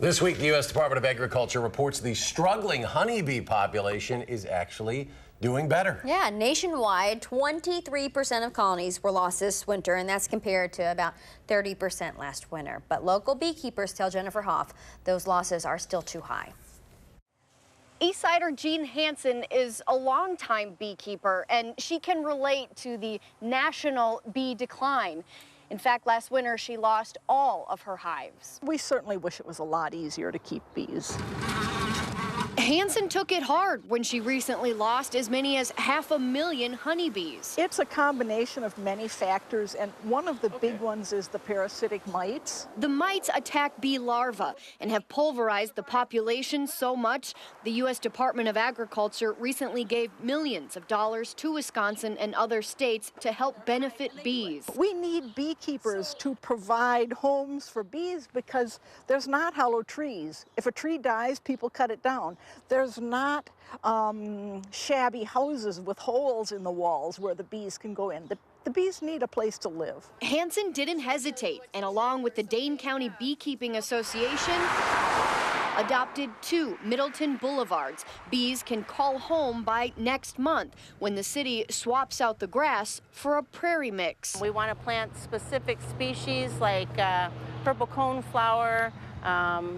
This week, the U.S. Department of Agriculture reports the struggling honeybee population is actually doing better. Yeah, nationwide, 23% of colonies were lost this winter, and that's compared to about 30% last winter. But local beekeepers tell Jennifer Hoff those losses are still too high. Eastsider Jean Hansen is a longtime beekeeper, and she can relate to the national bee decline. In fact, last winter, she lost all of her hives. We certainly wish it was a lot easier to keep bees. Hansen took it hard when she recently lost as many as 500,000 honeybees. It's a combination of many factors, and one of the big ones is the parasitic mites. The mites attack bee larvae and have pulverized the population so much, the U.S. Department of Agriculture recently gave millions of dollars to Wisconsin and other states to help benefit bees. We need beekeepers to provide homes for bees because there's not hollow trees. If a tree dies, people cut it down. There's not shabby houses with holes in the walls where the bees can go in. The bees need a place to live. Hansen didn't hesitate, and along with the Dane County Beekeeping Association, adopted 2 Middleton boulevards. Bees can call home by next month when the city swaps out the grass for a prairie mix. We want to plant specific species like purple coneflower,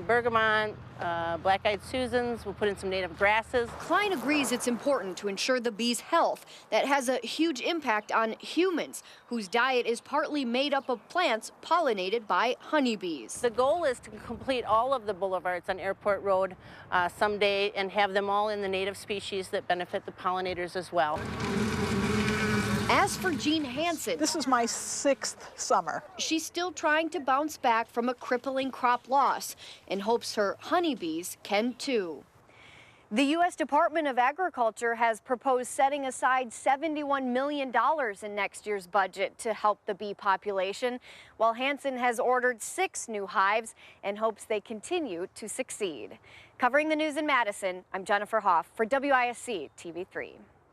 bergamot, black-eyed Susans. We'll put in some native grasses. Klein agrees it's important to ensure the bees' health. That has a huge impact on humans, whose diet is partly made up of plants pollinated by honeybees. The goal is to complete all of the boulevards on Airport Road someday and have them all in the native species that benefit the pollinators as well. As for Jean Hansen, this is my 6th summer. She's still trying to bounce back from a crippling crop loss and hopes her honeybees can too. The U.S. Department of Agriculture has proposed setting aside $71 million in next year's budget to help the bee population, while Hansen has ordered 6 new hives and hopes they continue to succeed. Covering the news in Madison, I'm Jennifer Hoff for WISC TV3.